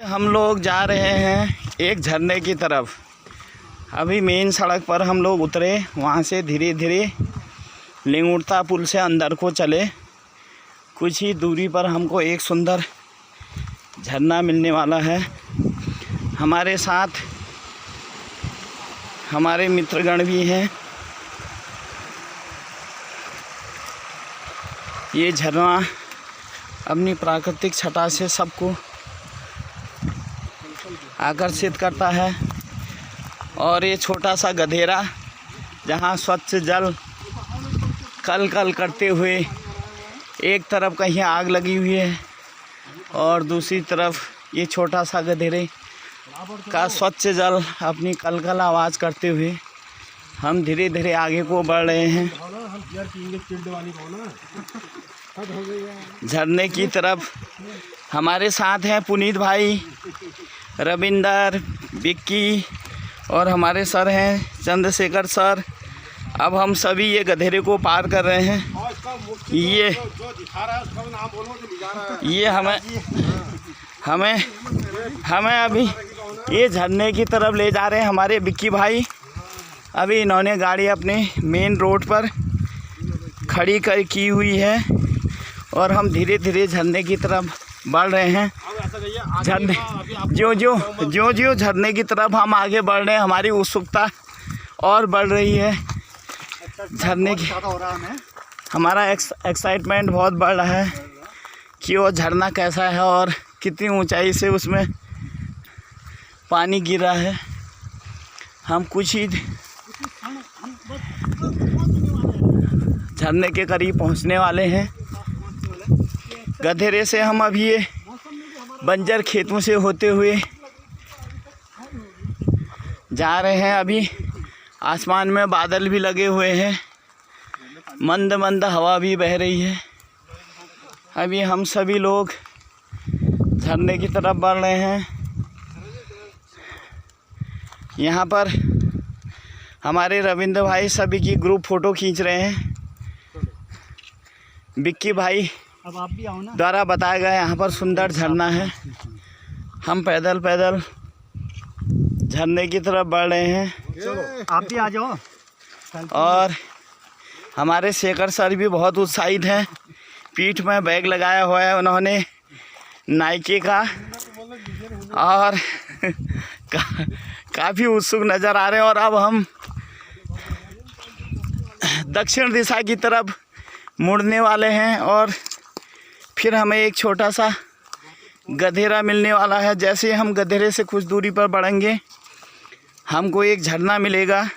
हम लोग जा रहे हैं एक झरने की तरफ। अभी मेन सड़क पर हम लोग उतरे, वहाँ से धीरे धीरे लिंगुड़ता पुल से अंदर को चले। कुछ ही दूरी पर हमको एक सुंदर झरना मिलने वाला है। हमारे साथ हमारे मित्रगण भी हैं। ये झरना अपनी प्राकृतिक छटा से सबको आकर्षित करता है। और ये छोटा सा गधेरा जहाँ स्वच्छ जल कल कल करते हुए, एक तरफ कहीं आग लगी हुई है और दूसरी तरफ ये छोटा सा गधेरे का स्वच्छ जल अपनी कल कल आवाज़ करते हुए हम धीरे धीरे आगे को बढ़ रहे हैं झरने की तरफ। हमारे साथ हैं पुनीत भाई, रविंदर, विक्की और हमारे सर हैं चंद्रशेखर सर। अब हम सभी ये गधेरे को पार कर रहे हैं। ये हमें अभी ये झरने की तरफ ले जा रहे हैं हमारे विक्की भाई। अभी इन्होंने गाड़ी अपने मेन रोड पर खड़ी की हुई है और हम धीरे धीरे झरने की तरफ बढ़ रहे हैं। झरने जो झरने की तरफ हम आगे बढ़ रहे हैं, हमारी उत्सुकता और बढ़ रही है। झरने की हमारा एक्साइटमेंट बहुत बढ़ रहा है कि वो झरना कैसा है और कितनी ऊंचाई से उसमें पानी गिर रहा है। हम कुछ ही झरने के करीब पहुंचने वाले हैं। गधेरे से हम अभी ये बंजर खेतों से होते हुए जा रहे हैं। अभी आसमान में बादल भी लगे हुए हैं, मंद मंद हवा भी बह रही है। अभी हम सभी लोग झरने की तरफ बढ़ रहे हैं। यहाँ पर हमारे रविंद्र भाई सभी की ग्रुप फ़ोटो खींच रहे हैं। विक्की भाई अब आप भी आओ ना, द्वारा बताया गया यहाँ पर सुंदर झरना है। हम पैदल पैदल झरने की तरफ बढ़ रहे हैं। आप भी आ जाओ। और हमारे शेखर सर भी बहुत उत्साहित हैं। पीठ में बैग लगाया हुआ है उन्होंने नाइकी का और काफ़ी उत्सुक नज़र आ रहे हैं। और अब हम दक्षिण दिशा की तरफ मुड़ने वाले हैं और फिर हमें एक छोटा सा गधेरा मिलने वाला है। जैसे हम गधेरे से कुछ दूरी पर बढ़ेंगे, हमको एक झरना मिलेगा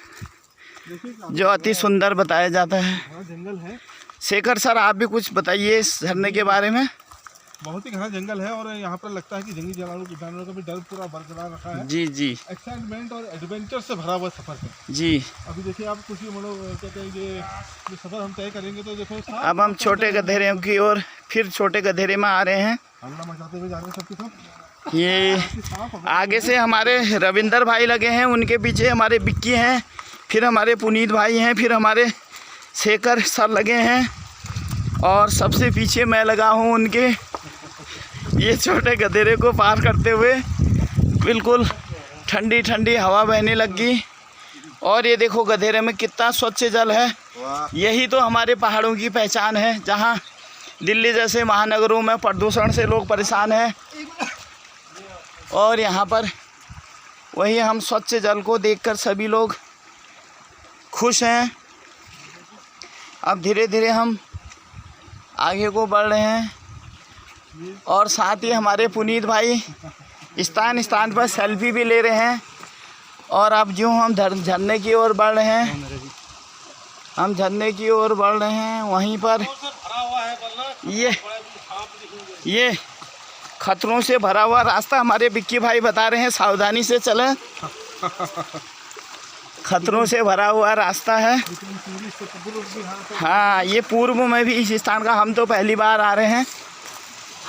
जो अति सुंदर बताया जाता है। जंगल है। शेखर सर, आप भी कुछ बताइए इस झरने के बारे में। बहुत ही घना जंगल है और यहाँ पर लगता है कि जंगली जानवरों का भी डर पूरा बरकरार रखा है। जी जी, एक्साइटमेंट और एडवेंचर से भरा हुआ सफर है जी। अभी देखिए आप कुछ कहते हैं ये सफर हम तय करेंगे तो देखो अब हम छोटे गधेरे की ओर फिर छोटे गधेरे में आ रहे हैं। हल्ला मचाते हुए जा रहे हैं सबके सब। ये आगे से हमारे रविंदर भाई लगे हैं, उनके पीछे हमारे विक्की हैं, फिर हमारे पुनीत भाई हैं, फिर हमारे शेखर सर लगे हैं और सबसे पीछे मैं लगा हूँ उनके। ये छोटे गधेरे को पार करते हुए बिल्कुल ठंडी ठंडी हवा बहने लगी। और ये देखो गधेरे में कितना स्वच्छ जल है। यही तो हमारे पहाड़ों की पहचान है, जहाँ दिल्ली जैसे महानगरों में प्रदूषण से लोग परेशान हैं और यहाँ पर वही हम स्वच्छ जल को देखकर सभी लोग खुश हैं। अब धीरे धीरे हम आगे को बढ़ रहे हैं और साथ ही हमारे पुनीत भाई स्थान स्थान पर सेल्फी भी ले रहे हैं। और अब जो हम झरने की ओर बढ़ रहे हैं, हम झरने की ओर बढ़ रहे हैं, वहीं पर ये खतरों से भरा हुआ रास्ता हमारे विक्की भाई बता रहे हैं, सावधानी से चलें। खतरों से भरा हुआ रास्ता है। हाँ, ये पूर्व में भी इस स्थान का हम तो पहली बार आ रहे हैं।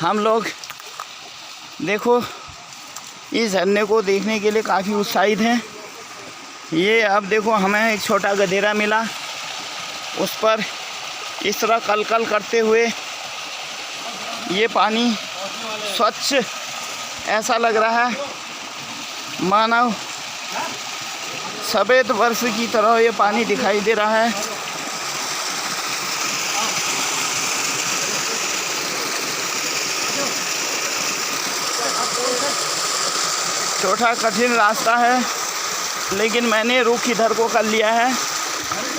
हम लोग देखो इस झरने को देखने के लिए काफ़ी उत्साहित हैं। ये अब देखो हमें एक छोटा गधेरा मिला, उस पर इस तरह कल कल करते हुए ये पानी स्वच्छ ऐसा लग रहा है मानो सफ़ेद वर्ष की तरह ये पानी दिखाई दे रहा है। छोटा कठिन रास्ता है, लेकिन मैंने रुख इधर को कर लिया है।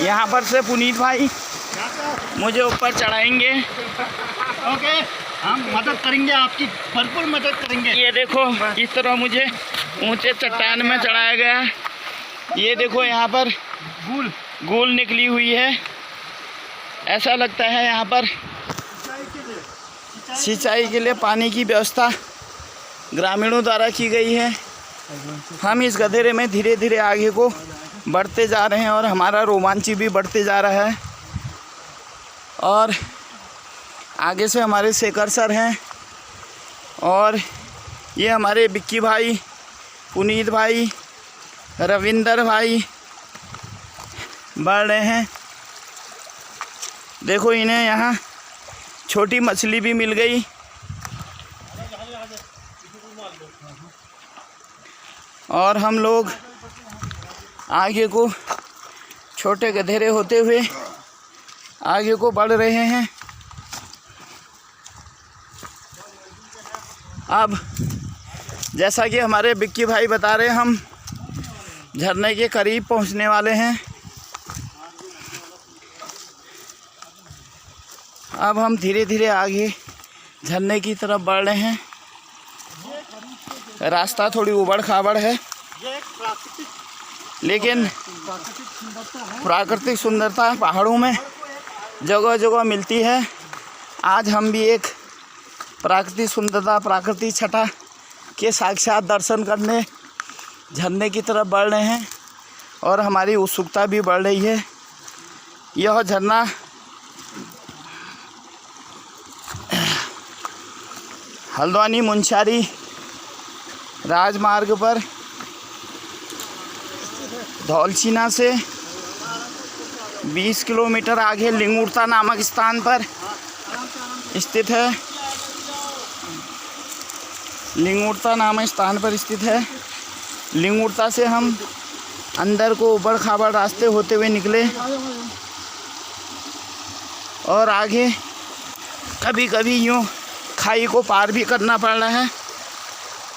यहाँ पर से पुनीत भाई मुझे ऊपर चढ़ाएंगे। ओके, हम मदद करेंगे, आपकी भरपूर मदद करेंगे। ये देखो इस तरह मुझे ऊंचे चट्टान में चढ़ाया गया है। ये देखो यहाँ पर गूल निकली हुई है। ऐसा लगता है यहाँ पर सिंचाई के लिए पानी की व्यवस्था ग्रामीणों द्वारा की गई है। हम इस गधेरे में धीरे धीरे आगे को बढ़ते जा रहे हैं और हमारा रोमांच भी बढ़ते जा रहा है। और आगे से हमारे शेखर सर हैं और ये हमारे बिक्की भाई, पुनीत भाई, रविंदर भाई बढ़ रहे हैं। देखो इन्हें यहाँ छोटी मछली भी मिल गई। और हम लोग आगे को छोटे गधेरे होते हुए आगे को बढ़ रहे हैं। अब जैसा कि हमारे बिक्की भाई बता रहे हैं, हम झरने के करीब पहुंचने वाले हैं। अब हम धीरे धीरे आगे झरने की तरफ बढ़ रहे हैं। रास्ता थोड़ी उबड़ खाबड़ है, लेकिन प्राकृतिक सुंदरता पहाड़ों में जगह जगह मिलती है। आज हम भी एक प्राकृतिक सुंदरता, प्राकृतिक छटा के साक्षात दर्शन करने झरने की तरफ बढ़ रहे हैं और हमारी उत्सुकता भी बढ़ रही है। यह झरना हल्द्वानी मुंशारी राजमार्ग पर धौलछीना से 20 किलोमीटर आगे लिंगुरता नामक स्थान पर स्थित है। लिंगुरता नामक स्थान पर स्थित है। लिंगुरता से हम अंदर को ऊबड़ खाबड़ रास्ते होते हुए निकले और आगे कभी कभी यूँ खाई को पार भी करना पड़ रहा है।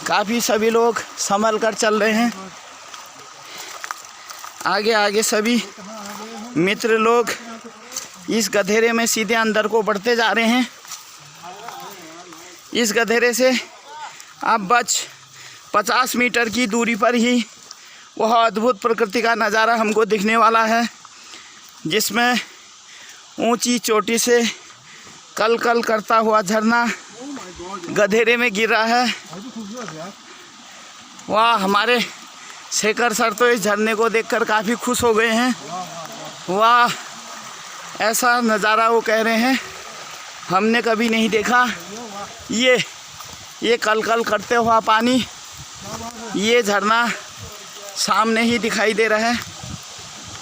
काफ़ी सभी लोग संभल कर चल रहे हैं। आगे आगे सभी मित्र लोग इस गधेरे में सीधे अंदर को बढ़ते जा रहे हैं। इस गधेरे से अब बस 50 मीटर की दूरी पर ही वह अद्भुत प्रकृति का नज़ारा हमको दिखने वाला है, जिसमें ऊंची चोटी से कल कल करता हुआ झरना गधेरे में गिर रहा है। वाह, हमारे शेखर सर तो इस झरने को देखकर काफ़ी खुश हो गए हैं। वाह, ऐसा नज़ारा वो कह रहे हैं हमने कभी नहीं देखा। ये कल कल करते हुआ पानी, ये झरना सामने ही दिखाई दे रहा है।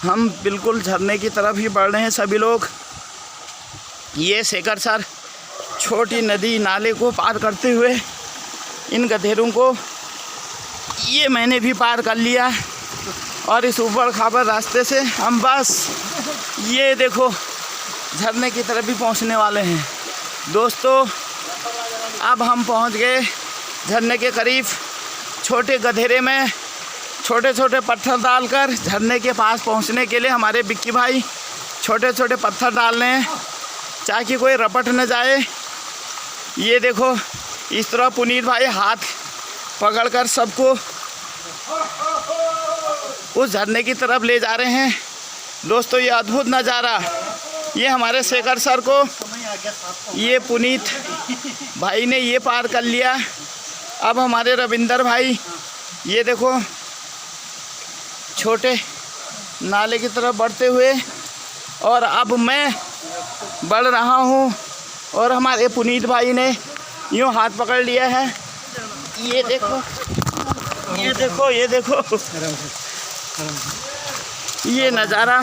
हम बिल्कुल झरने की तरफ ही बढ़ रहे हैं सभी लोग। ये शेखर सर छोटी नदी नाले को पार करते हुए इन गधेरों को, ये मैंने भी पार कर लिया और इस ऊबड़ खाबड़ रास्ते से हम बस ये देखो झरने की तरफ भी पहुंचने वाले हैं। दोस्तों, अब हम पहुंच गए झरने के करीब। छोटे गधेरे में छोटे छोटे पत्थर डालकर झरने के पास पहुंचने के लिए हमारे बिक्की भाई छोटे छोटे पत्थर डाल रहे हैं ताकि कोई रपट न जाए। ये देखो इस तरह पुनीत भाई हाथ पकड़कर सबको उस झरने की तरफ ले जा रहे हैं। दोस्तों, ये अद्भुत नज़ारा, ये हमारे शेखर सर को, ये पुनीत भाई ने ये पार कर लिया। अब हमारे रविंदर भाई ये देखो छोटे नाले की तरफ बढ़ते हुए, और अब मैं बढ़ रहा हूँ और हमारे पुनीत भाई ने यूँ हाथ पकड़ लिया है। ये देखो, ये देखो, ये देखो ये नज़ारा।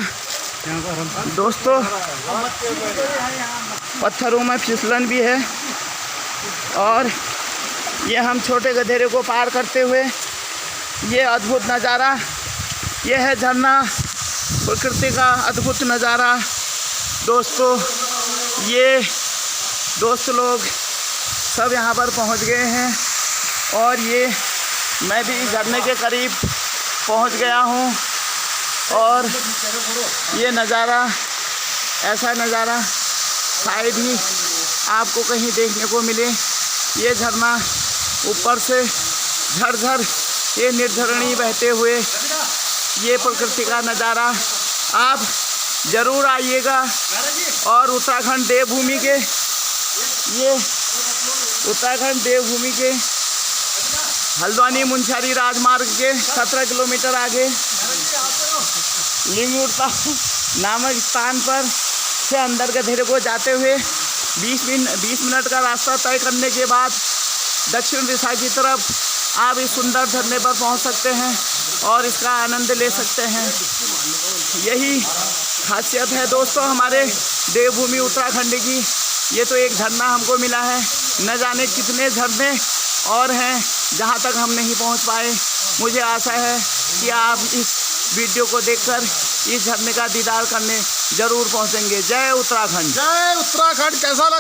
दोस्तों, पत्थरों में फिसलन भी है और ये हम छोटे गधेरे को पार करते हुए ये अद्भुत नज़ारा, ये है झरना, प्रकृति का अद्भुत नज़ारा। दोस्तों ये दोस्त लोग सब यहाँ पर पहुँच गए हैं और ये मैं भी झरने के करीब पहुँच गया हूँ और ये नज़ारा, ऐसा नज़ारा शायद ही आपको कहीं देखने को मिले। ये झरना ऊपर से झरझर ये निर्झरणी बहते हुए, ये प्रकृति का नज़ारा आप ज़रूर आइएगा। और उत्तराखंड देवभूमि के, ये उत्तराखंड देवभूमि के हल्द्वानी मुंशियारी राजमार्ग के 17 किलोमीटर आगे लिंगुड़ता नामक स्थान पर से अंदर गधेरे को जाते हुए 20 मिनट का रास्ता तय करने के बाद दक्षिण दिशा की तरफ आप इस सुंदर झरने पर पहुंच सकते हैं और इसका आनंद ले सकते हैं। यही खासियत है दोस्तों हमारे देवभूमि उत्तराखंड की। ये तो एक झरना हमको मिला है, न जाने कितने झरने और हैं जहाँ तक हम नहीं पहुँच पाए। मुझे आशा है कि आप इस वीडियो को देखकर इस झरने का दीदार करने ज़रूर पहुँचेंगे। जय उत्तराखंड। जय उत्तराखंड। कैसा लगा?